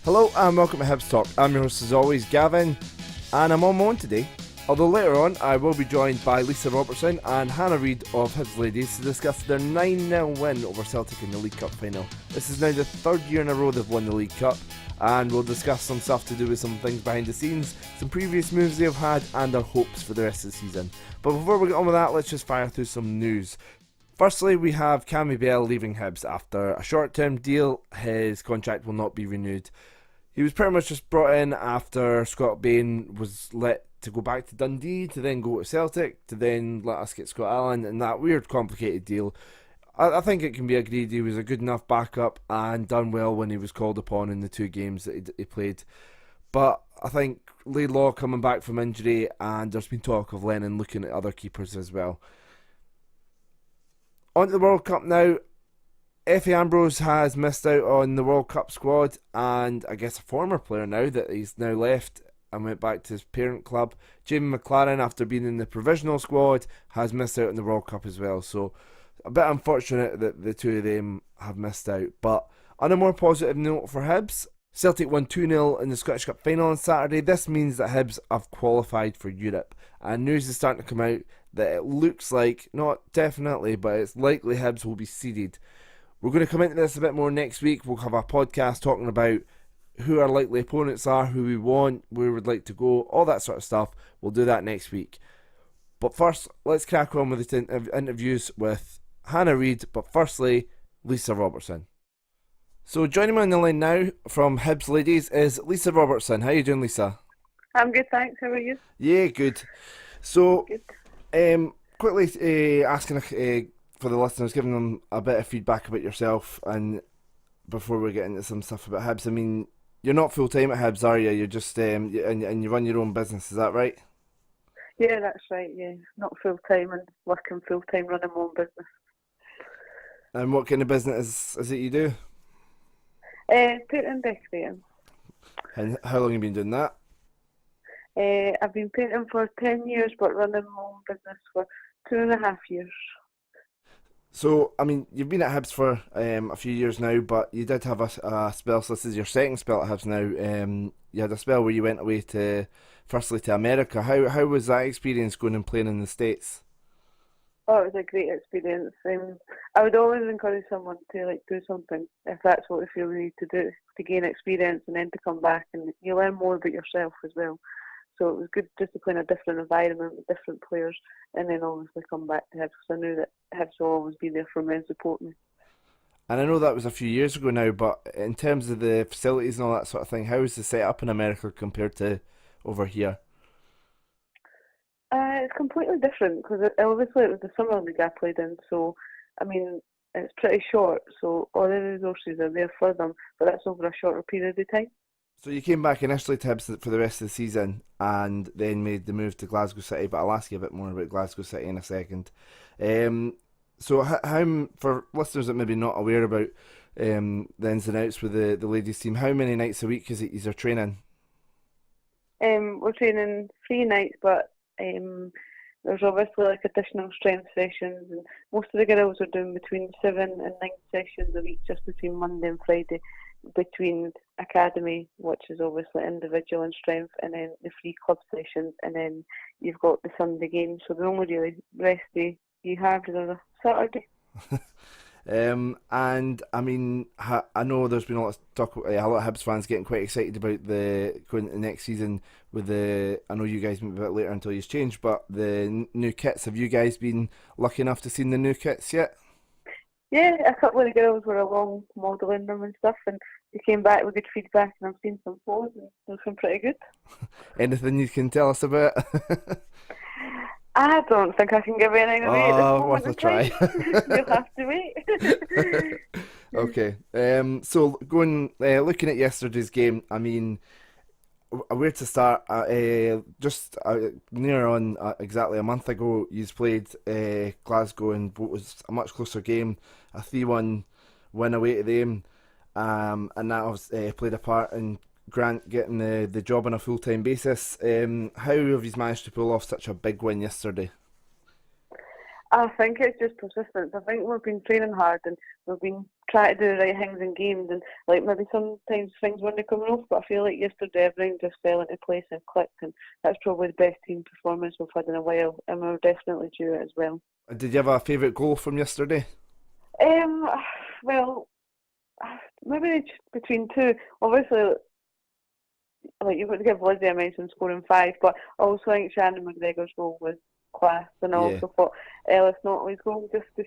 Hello and welcome to Hibs Talk. I'm your host as always, Gavin, and I'm on my own today. Although later on I will be joined by Lisa Robertson and Hannah Reid of Hibs Ladies to discuss their 9-0 win over Celtic in the League Cup final. This is now the third year in a row they've won the League Cup, and we'll discuss some stuff to do with some things behind the scenes, some previous moves they've had, and their hopes for the rest of the season. But before we get on with that, let's just fire through some news. Firstly, we have Cammy Bell leaving Hibs after a short-term deal. His contract will not be renewed. He was pretty much just brought in after Scott Bain was let to go back to Dundee, to then go to Celtic, to then let us get Scott Allen, and that weird complicated deal. I think it can be agreed he was a good enough backup and done well when he was called upon in the two games that he played. But I think Laidlaw coming back from injury, and there's been talk of Lennon looking at other keepers as well. On to the World Cup now. Effie Ambrose has missed out on the World Cup squad, and I guess a former player now that he's now left and went back to his parent club. Jamie McLaren, after being in the provisional squad, has missed out on the World Cup as well. So a bit unfortunate that the two of them have missed out. But on a more positive note for Hibs, Celtic won 2-0 in the Scottish Cup final on Saturday. This means that Hibs have qualified for Europe, and news is starting to come out that it looks like, not definitely, but it's likely Hibs will be seeded. We're going to come into this a bit more next week. We'll have a podcast talking about who our likely opponents are, who we want, where we'd like to go, all that sort of stuff. We'll do that next week. But first, let's crack on with the interviews with Hannah Reid, but firstly, Lisa Robertson. So joining me on the line now from Hibs Ladies is Lisa Robertson. How are you doing, Lisa? I'm good, thanks. How are you? Yeah, good. So, Good. quickly asking for the listeners, giving them a bit of feedback about yourself, and before we get into some stuff about Hibs. I mean, you're not full time at Hibs, are you? You're just and you run your own business. Is that right? Yeah, that's right. Yeah, not full time and working full time running my own business. And what kind of business is it you do? Painting and decorating. And how long have you been doing that? I've been painting for 10 years, but running my own business for 2.5 years. So, I mean, you've been at Hibs for a few years now, but you did have a spell, so this is your second spell at Hibs now. You had a spell where you went away firstly to America. How was that experience going and playing in the States? Oh, it was a great experience. I would always encourage someone to do something if that's what they feel they need to do, to gain experience and then to come back, and you learn more about yourself as well. So it was good just to play in a different environment with different players, and then obviously come back to Hibs, because I knew that Hibs will always be there for me and support me. And I know that was a few years ago now, but in terms of the facilities and all that sort of thing, how is the setup in America compared to over here? It's completely different, because obviously it was the summer league I played in, so I mean it's pretty short, so all the resources are there for them, but that's over a shorter period of time. So you came back initially to Hibs for the rest of the season, and then made the move to Glasgow City. But I'll ask you a bit more about Glasgow City in a second. So how, for listeners that maybe not aware about the ins and outs with the ladies team, how many nights a week is there training? We're training 3 nights, but there's obviously like additional strength sessions, and most of the girls are doing between 7 and 9 sessions a week, just between Monday and Friday, between academy, which is obviously individual and strength, and then the free club sessions, and then you've got the Sunday games. So the only really rest day you have is on a Saturday. And I mean, I know there's been a lot of talk. A lot of Hibs fans getting quite excited about the going to next season with the. I know you guys might be a bit later until you've changed, but the new kits. Have you guys been lucky enough to see the new kits yet? Yeah, a couple of the girls were along modelling them and stuff, and they came back with good feedback, and I've seen some photos, and they're looking pretty good. Anything you can tell us about? I don't think I can give anything away at this moment. Worth a try. You'll have to wait. Okay. So going looking at yesterday's game, I mean, where to start? Just near on exactly a month ago, you played Glasgow in what was a much closer game, a 3-1 win away to them, and that obviously played a part in Grant getting the job on a full-time basis. How have you managed to pull off such a big win yesterday? I think it's just persistence. I think we've been training hard and we've been try to do the right things in games, and like maybe sometimes things weren't coming off, but I feel like yesterday everything just fell into place and clicked, and that's probably the best team performance we've had in a while, and we're definitely due it as well. Did you have a favourite goal from yesterday? Um, well, maybe between two. Obviously, like you've got to give Lizzie a mention scoring 5, but I also think Shannon McGregor's goal was class, and I Yeah. also thought Ellis Notley's goal just to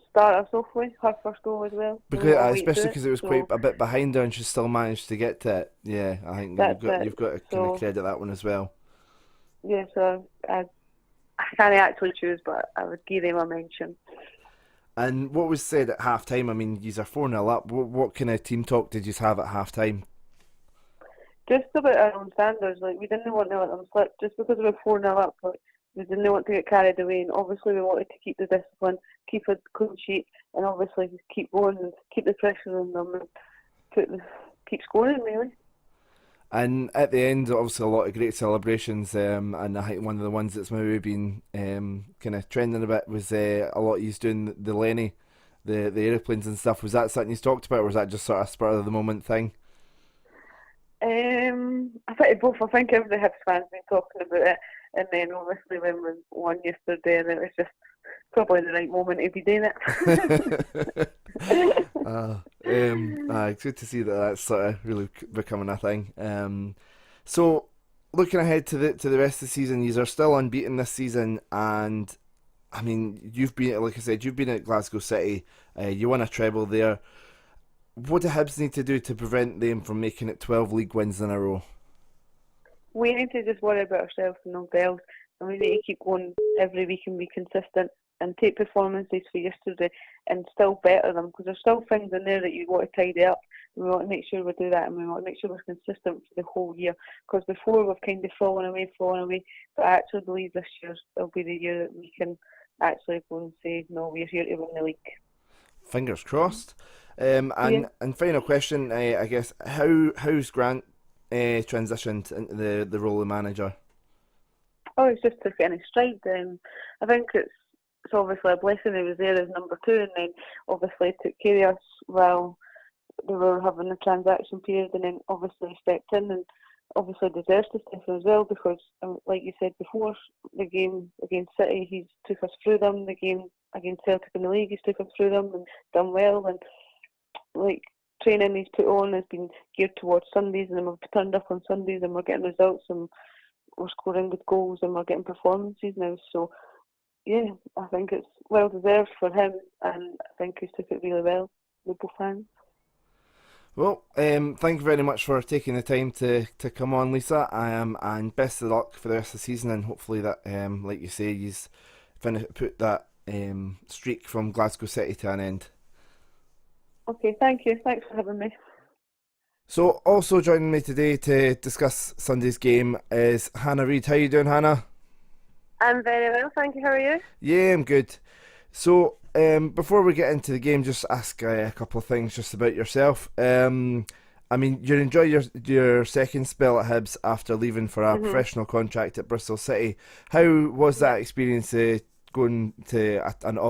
start us off with, her first goal as well. Because I'll wait to especially do it. because it was quite So a bit behind her and she still managed to get to it. Yeah, I think that's you've it. got to kind of So credit that one as well. yeah, so I can't actually choose, but I would give him a mention. And what was said at half time? I mean, you are 4-0 up. What kind of team talk did you have at half time? Just about our own standards, like we didn't want to let them slip just because we were 4-0 up. But we didn't want to get carried away, and obviously we wanted to keep the discipline, keep a clean sheet, and obviously just keep going and keep the pressure on them and keep scoring really. And at the end, obviously, a lot of great celebrations. And I think one of the ones that's maybe been kind of trending a bit was a lot of you doing the Lenny, the aeroplanes and stuff. Was that something you talked about, or was that just sort of spur of the moment thing? I think both. I think every Hibs fan's been talking about it, and then obviously when we won yesterday, and it was just probably the right moment to be doing it. It's good to see that that's sort of really becoming a thing. So looking ahead to the rest of the season, you are still unbeaten this season, and I mean you've been, like I said, you've been at Glasgow City. You won a treble there. What do Hibs need to do to prevent them from making it 12 league wins in a row? We need to just worry about ourselves and nobody else, and we need to keep going every week and be consistent and take performances for yesterday and still better them, because there's still things in there that you want to tidy up. We want to make sure we do that, and we want to make sure we're consistent for the whole year, because before we've kind of fallen away, but I actually believe this year will be the year that we can actually go and say, no, we're here to win the league. Fingers crossed. Yeah. And final question, I guess, how's Grant transitioned into the role of manager? Oh, it's just took it in his stride. I think it's obviously a blessing he was there as number 2, and then obviously took care of us while they were having the transaction period, and then obviously stepped in and obviously deserves to step in as well, because like you said before, the game against City, he's took us through them. The game against Celtic in the league, he's took us through them and done well, and like training he's put on has been geared towards Sundays, and then we've turned up on Sundays and we're getting results and we're scoring good goals and we're getting performances now. So yeah, I think it's well deserved for him, and I think he's took it really well, Liverpool fans. Well, thank you very much for taking the time to come on, Lisa. And best of luck for the rest of the season, and hopefully that, like you say, you put that streak from Glasgow City to an end. Okay, thank you. Thanks for having me. So, also joining me today to discuss Sunday's game is Hannah Reid. How you doing, Hannah? I'm very well, thank you. How are you? Yeah, I'm good. So, before we get into the game, just ask a couple of things just about yourself. I mean, you enjoy your second spell at Hibs after leaving for a professional contract at Bristol City. How was that experience going to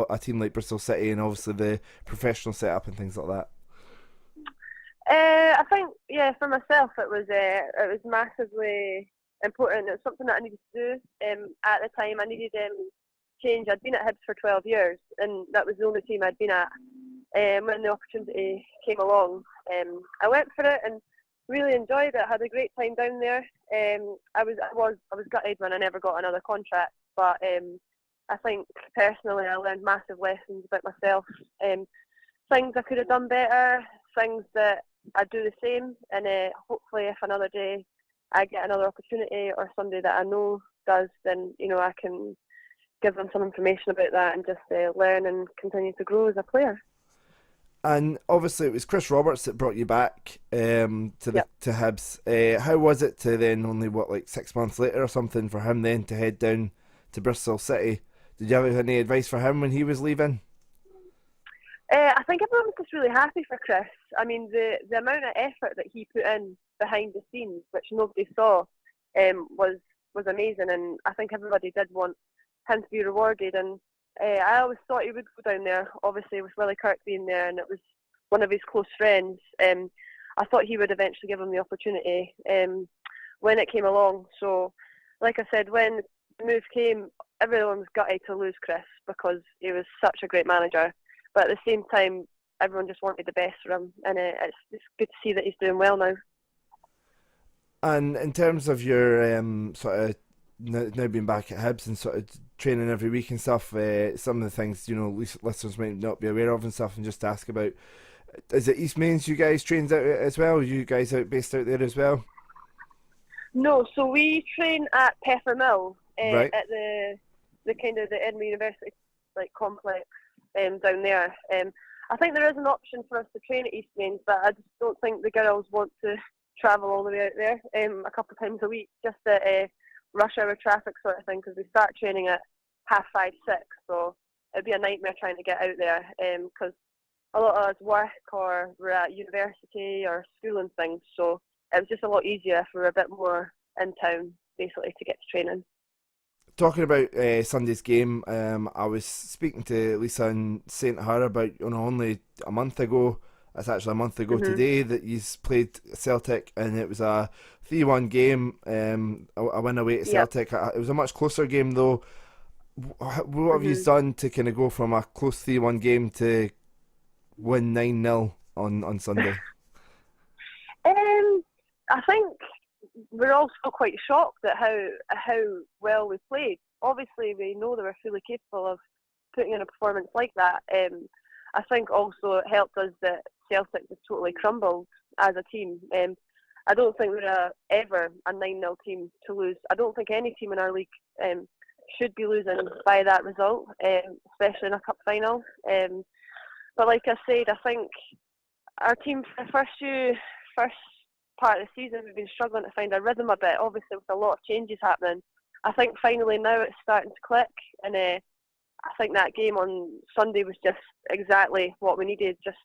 a team like Bristol City, and obviously the professional setup and things like that? I think, yeah, for myself it was massively important. It was something that I needed to do. At the time I needed change. I'd been at Hibs for 12 years and that was the only team I'd been at. When the opportunity came along, I went for it and really enjoyed it. I had a great time down there. I was gutted when I never got another contract, but I think personally I learned massive lessons about myself. Things I could have done better, things that I'd do the same, and hopefully if another day I get another opportunity or somebody that I know does, then I can give them some information about that and just learn and continue to grow as a player. And obviously it was Chris Roberts that brought you back to Hibs. How was it to then, only 6 months later or something, for him then to head down to Bristol City? Did you have any advice for him when he was leaving? I think everyone was just really happy for Chris. I mean, the amount of effort that he put in behind the scenes, which nobody saw, was amazing, and I think everybody did want him to be rewarded. And I always thought he would go down there, obviously with Willie Kirk being there, and it was one of his close friends. I thought he would eventually give him the opportunity when it came along. So, like I said, when the move came, everyone was gutted to lose Chris because he was such a great manager. But at the same time, everyone just wanted the best for him, and it's good to see that he's doing well now. And in terms of your sort of now being back at Hibs and sort of training every week and stuff, some of the things listeners might not be aware of and stuff, and just to ask about, is it East Mains you guys trained out at as well? Are you guys based out there as well? No, so we train at Peffer Mill Right. at the kind of the Edinburgh University complex down there. I think there is an option for us to train at East Mains, but I just don't think the girls want to travel all the way out there a couple of times a week, just at rush hour traffic sort of thing, because we start training at 5:30, 6, so it'd be a nightmare trying to get out there because a lot of us work or we're at university or school and things, so it was just a lot easier if we were a bit more in town, basically, to get to training. Talking about Sunday's game, I was speaking to Lisa and saying to her about only a month ago. It's actually a month ago today that you played Celtic, and it was a 3-1 game, a win away to Celtic. It was a much closer game though. What have you done to kind of go from a close 3-1 game to win 9-0 on Sunday? I think we're all still quite shocked at how well we played. Obviously, we know they were fully capable of putting in a performance like that. I think also it helped us that Celtic was totally crumbled as a team. I don't think we're ever a 9-0 team to lose. I don't think any team in our league should be losing by that result, especially in a cup final. But like I said, I think our team for the first part of the season, we've been struggling to find a rhythm a bit, obviously with a lot of changes happening. I think finally now it's starting to click, and I think that game on Sunday was just exactly what we needed. Just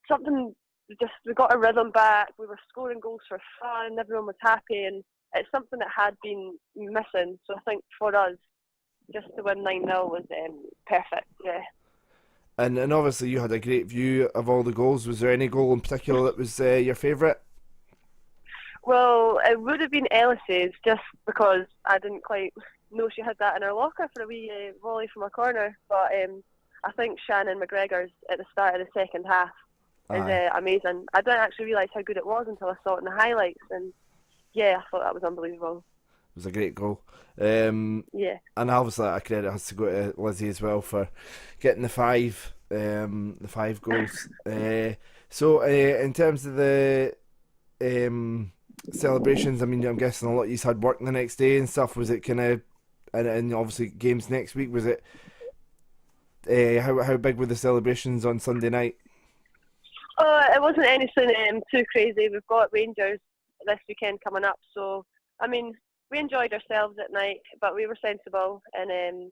something, we got a rhythm back, we were scoring goals for fun, everyone was happy, and it's something that had been missing. So I think for us, just to win 9-0 was perfect, yeah. And obviously you had a great view of all the goals. Was there any goal in particular that was your favourite? Well, it would have been Ellis's, just because I didn't quite know she had that in her locker for a wee volley from a corner. But I think Shannon McGregor's at the start of the second half is amazing. I didn't actually realise how good it was until I saw it in the highlights, and yeah, I thought that was unbelievable. It was a great goal. Yeah. And obviously a credit has to go to Lizzie as well for getting the five goals. So in terms of the celebrations, I mean, I'm guessing a lot of you had work the next day and stuff. Was it kind of, and obviously games next week, was it, how big were the celebrations on Sunday night? It wasn't anything too crazy. We've got Rangers this weekend coming up, so I mean, we enjoyed ourselves at night, but we were sensible, and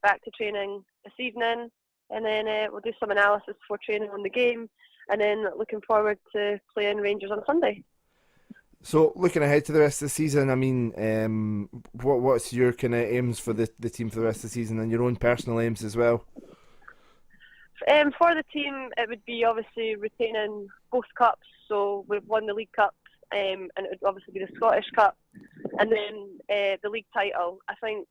back to training this evening, and then we'll do some analysis before training on the game, and then looking forward to playing Rangers on Sunday. So looking ahead to the rest of the season, I mean, what's your kind of aims for the team for the rest of the season, and your own personal aims as well? For the team, it would be obviously retaining both cups. So we've won the League Cup, and it would obviously be the Scottish Cup, and then the league title. I think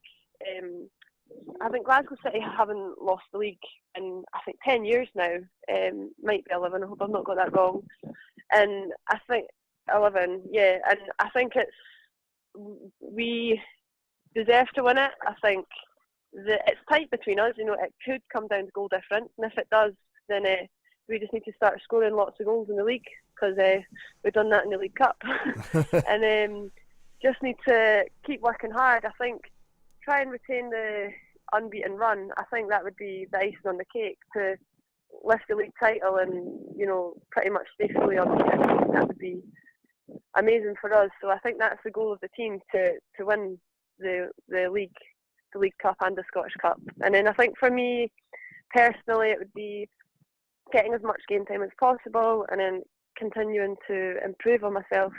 Glasgow City haven't lost the league in 10 years now. Might be 11. I hope I've not got that wrong. And I think 11, yeah. And I think we deserve to win it. I think it's tight between us. You know, it could come down to goal difference, and if it does, then we just need to start scoring lots of goals in the league, because we've done that in the League Cup. And just need to keep working hard. I think try and retain the unbeaten run. I think that would be the icing on the cake to lift the league title and, you know, pretty much stay fully unbeaten. That would be amazing for us. So I think that's the goal of the team, to win the League Cup and the Scottish Cup. And then I think for me personally, it would be getting as much game time as possible, and then continuing to improve on myself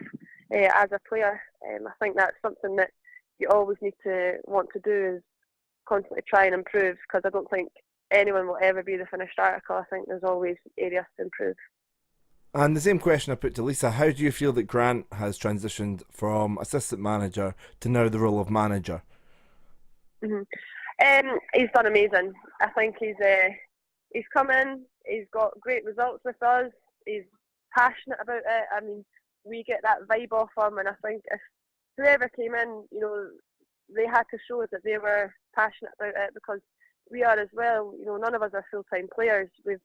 as a player. I think that's something that you always need to want to do, is constantly try and improve, because I don't think anyone will ever be the finished article. I think there's always areas to improve. And the same question I put to Lisa, how do you feel that Grant has transitioned from assistant manager to now the role of manager? He's done amazing. I think he's come in, he's got great results with us, he's passionate about it. I mean, we get that vibe off him, and I think if whoever came in, you know, they had to show that they were passionate about it, because we are as well. You know, none of us are full-time players. We've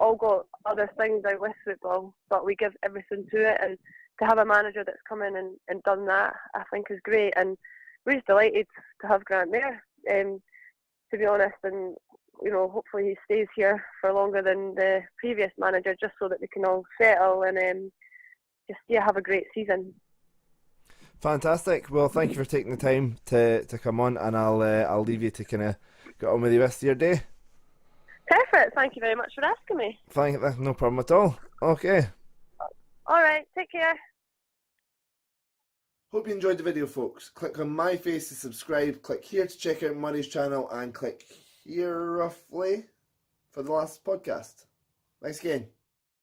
all got other things out with football, but we give everything to it, and to have a manager that's come in and done that, I think is great, and we're just delighted to have Grant there, to be honest, and you know, hopefully he stays here for longer than the previous manager, just so that we can all settle and just have a great season. Fantastic. Well, thank you for taking the time to come on, and I'll leave you to kind of get on with the rest of your day. Perfect. Thank you very much for asking me. No problem at all. Okay. All right. Take care. Hope you enjoyed the video, folks. Click on my face to subscribe, click here to check out Murray's channel, and click here roughly for the last podcast. Thanks again.